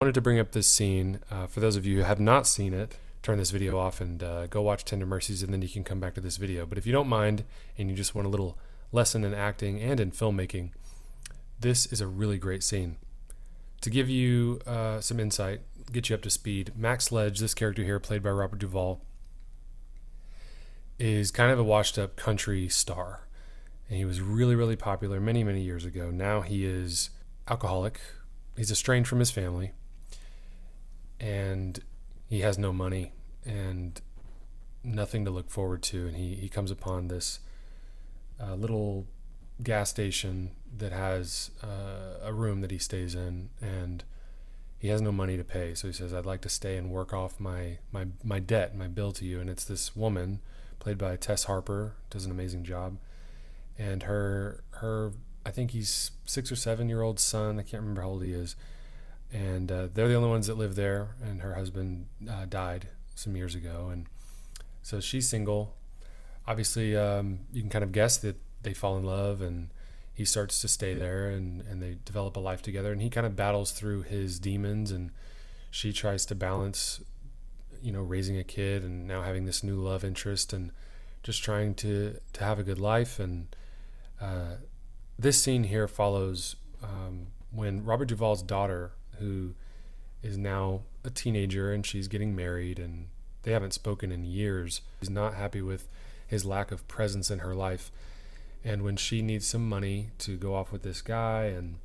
Wanted to bring up this scene. For those of you who have not seen it, turn this video off and go watch Tender Mercies, and then you can come back to this video. But if you don't mind and you just want a little lesson in acting and in filmmaking, this is a really great scene. To give you some insight, get you up to speed, Max Sledge, this character here played by Robert Duvall, is kind of a washed up country star. And he was really, really popular many, many years ago. Now he is alcoholic. He's estranged from his family. And he has no money and nothing to look forward to. And he comes upon this little gas station that has a room that he stays in, and he has no money to pay. So he says, I'd like to stay and work off my debt, my bill to you. And it's this woman played by Tess Harper, does an amazing job. And her I think he's 6 or 7 year old son, I can't remember how old he is. And they're the only ones that live there, and her husband died some years ago. And so she's single. Obviously, you can kind of guess that they fall in love, and he starts to stay there, and they develop a life together. And he kind of battles through his demons, and she tries to balance, raising a kid and now having this new love interest and just trying to have a good life. And this scene here follows when Robert Duvall's daughter, who is now a teenager, and she's getting married, and they haven't spoken in years. He's not happy with his lack of presence in her life. And when she needs some money to go off with this guy and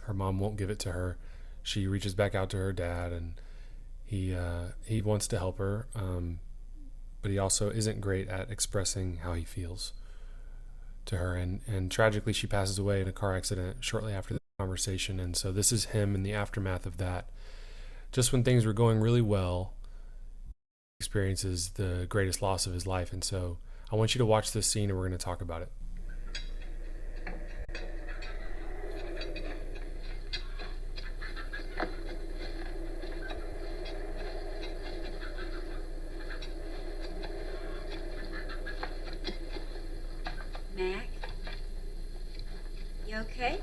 her mom won't give it to her, she reaches back out to her dad, and he wants to help her, but he also isn't great at expressing how he feels to her. And tragically, she passes away in a car accident shortly after the conversation. And so this is him in the aftermath of that. Just when things were going really well, he experiences the greatest loss of his life. And so I want you to watch this scene, and we're going to talk about it. Mac? You okay?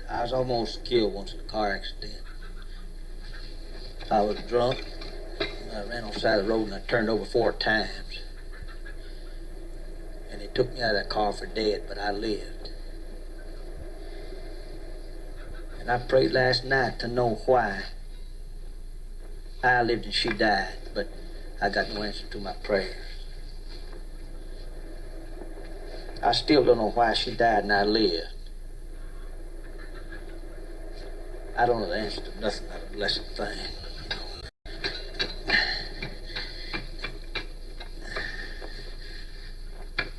I was almost killed once in a car accident. I was drunk. I ran on the side of the road and I turned over 4 times. And they took me out of that car for dead, but I lived. And I prayed last night to know why I lived and she died, but I got no answer to my prayers. I still don't know why she died and I lived. I don't know the answer to nothing but a blessed thing.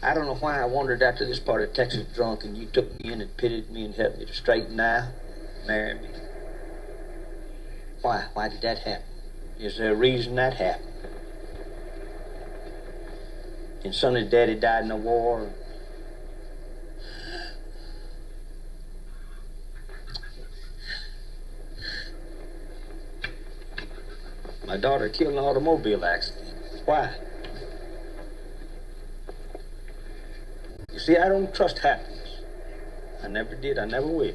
I don't know why I wandered out to this part of Texas drunk and you took me in and pitied me and helped me to straighten out, marry me. Why? Why did that happen? Is there a reason that happened? And Sonny's daddy died in the war. My daughter killed in an automobile accident. Why? You see, I don't trust happiness. I never did, I never will.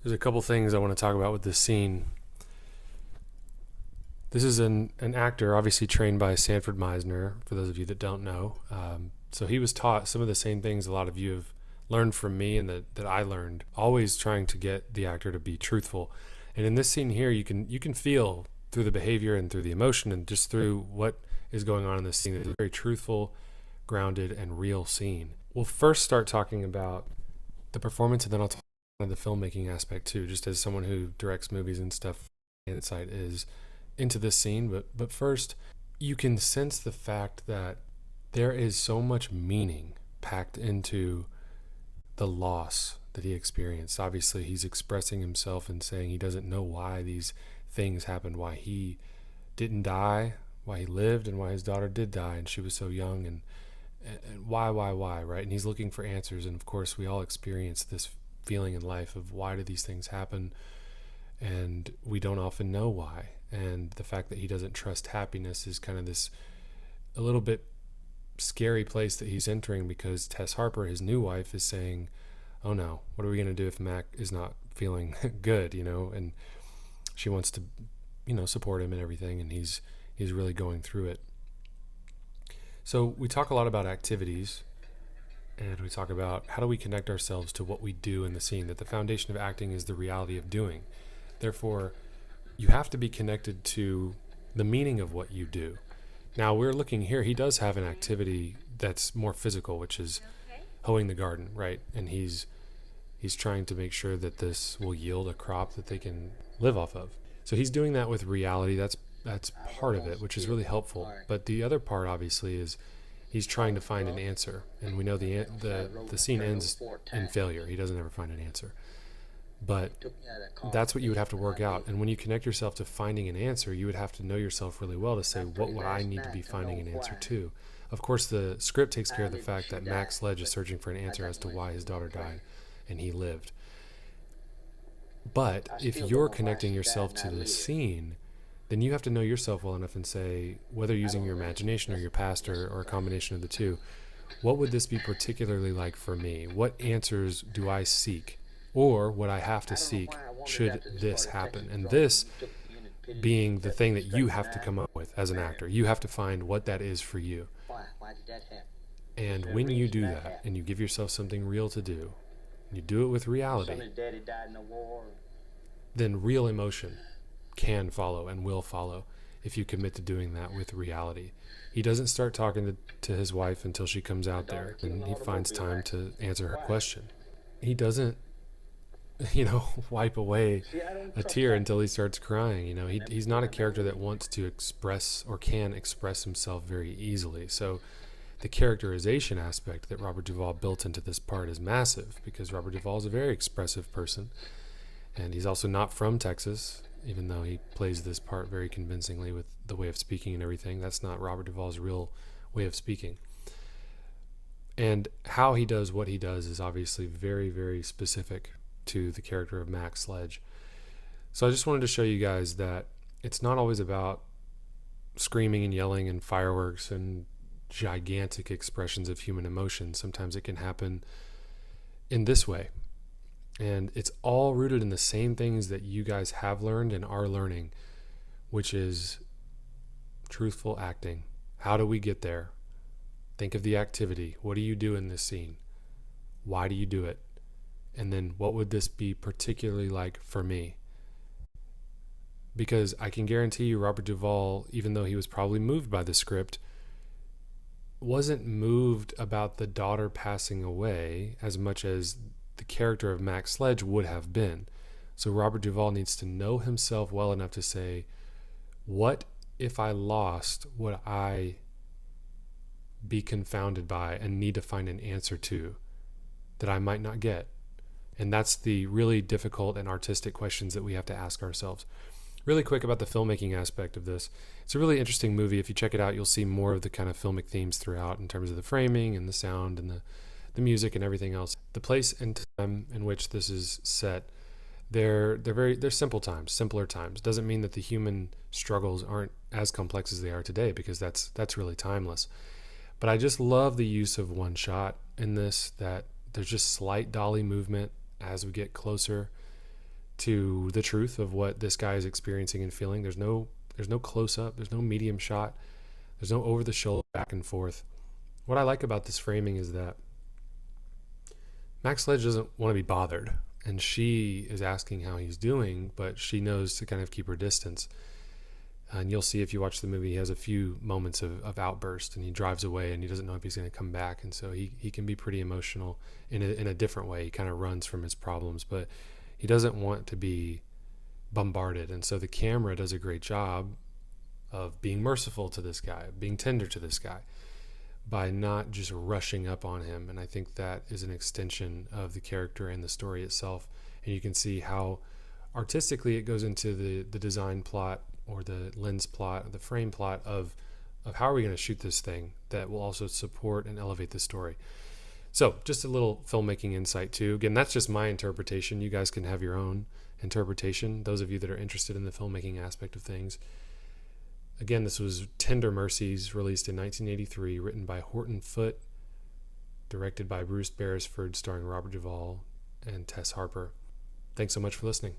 There's a couple things I want to talk about with this scene. This is an actor, obviously trained by Sanford Meisner, for those of you that don't know. So he was taught some of the same things a lot of you have learned from me and that I learned, always trying to get the actor to be truthful. And in this scene here, you can feel through the behavior and through the emotion and just through what is going on in this scene. It's a very truthful, grounded, and real scene. We'll first start talking about the performance, and then I'll talk about the filmmaking aspect too, just as someone who directs movies and stuff. Insight is into this scene, but first, you can sense the fact that there is so much meaning packed into the loss that he experienced. Obviously, he's expressing himself and saying he doesn't know why these things happened, why he didn't die, why he lived, and why his daughter did die and she was so young, and why, right? And he's looking for answers. And of course, we all experience this feeling in life of why do these things happen? And we don't often know why. And the fact that he doesn't trust happiness is kind of this a little bit scary place that he's entering, because Tess Harper, his new wife, is saying, oh no, what are we going to do if Mac is not feeling good, and she wants to, support him and everything, and he's really going through it. So we talk a lot about activities, and we talk about how do we connect ourselves to what we do in the scene, that the foundation of acting is the reality of doing. Therefore, you have to be connected to the meaning of what you do. Now, we're looking here, he does have an activity that's more physical, which is hoeing the garden, right? And he's trying to make sure that this will yield a crop that they can live off of. So he's doing that with reality. That's part of it, which is really helpful. But the other part, obviously, is he's trying to find an answer. And we know the scene ends in failure. He doesn't ever find an answer. But that's what you would have to work out. And when you connect yourself to finding an answer, you would have to know yourself really well to say, what would I need to be finding an answer to? Of course, the script takes care of the fact that Max Sledge is searching for an answer as to why his daughter died and he lived. But if you're connecting yourself to the scene, then you have to know yourself well enough and say, whether using your imagination or your past or a combination of the two, what would this be particularly like for me? What answers do I seek? Or what I have to seek should this happen? And this being the thing that you have to come up with as an actor. You have to find what that is for you. Why did that happen? And when you do that, and you give yourself something real to do, you do it with reality, Somebody's daddy died in the war. then real emotion can follow and will follow if you commit to doing that with reality. He doesn't start talking to his wife until she comes out there and he finds time to answer her question. He doesn't wipe away a tear until he starts crying. He's not a character that wants to express or can express himself very easily. So the characterization aspect that Robert Duvall built into this part is massive, because Robert Duvall is a very expressive person, and he's also not from Texas, even though he plays this part very convincingly with the way of speaking and everything. That's not Robert Duvall's real way of speaking. And how he does what he does is obviously very, very specific to the character of Max Sledge. So I just wanted to show you guys that it's not always about screaming and yelling and fireworks and gigantic expressions of human emotion. Sometimes it can happen in this way. And it's all rooted in the same things that you guys have learned and are learning, which is truthful acting. How do we get there? Think of the activity. What do you do in this scene? Why do you do it? And then what would this be particularly like for me? Because I can guarantee you Robert Duvall, even though he was probably moved by the script, wasn't moved about the daughter passing away as much as the character of Max Sledge would have been. So Robert Duvall needs to know himself well enough to say, what if I lost what I be confounded by and need to find an answer to that I might not get? And that's the really difficult and artistic questions that we have to ask ourselves. Really quick about the filmmaking aspect of this. It's a really interesting movie. If you check it out, you'll see more of the kind of filmic themes throughout in terms of the framing and the sound and the music and everything else. The place and time in which this is set, they're simple times, simpler times. Doesn't mean that the human struggles aren't as complex as they are today, because that's really timeless. But I just love the use of one shot in this, that there's just slight dolly movement as we get closer to the truth of what this guy is experiencing and feeling. There's no close up, there's no medium shot, there's no over the shoulder back and forth. What I like about this framing is that Max Sledge doesn't want to be bothered, and she is asking how he's doing, but she knows to kind of keep her distance. And you'll see if you watch the movie, he has a few moments of outburst, and he drives away and he doesn't know if he's going to come back. And so he can be pretty emotional in a different way. He kind of runs from his problems, but he doesn't want to be bombarded. And so the camera does a great job of being merciful to this guy, being tender to this guy, by not just rushing up on him. And I think that is an extension of the character and the story itself. And you can see how artistically it goes into the design plot, or the lens plot, or the frame plot of of how are we going to shoot this thing that will also support and elevate the story. So just a little filmmaking insight too. Again, that's just my interpretation. You guys can have your own interpretation, those of you that are interested in the filmmaking aspect of things. Again, this was Tender Mercies, released in 1983, written by Horton Foote, directed by Bruce Beresford, starring Robert Duvall and Tess Harper. Thanks so much for listening.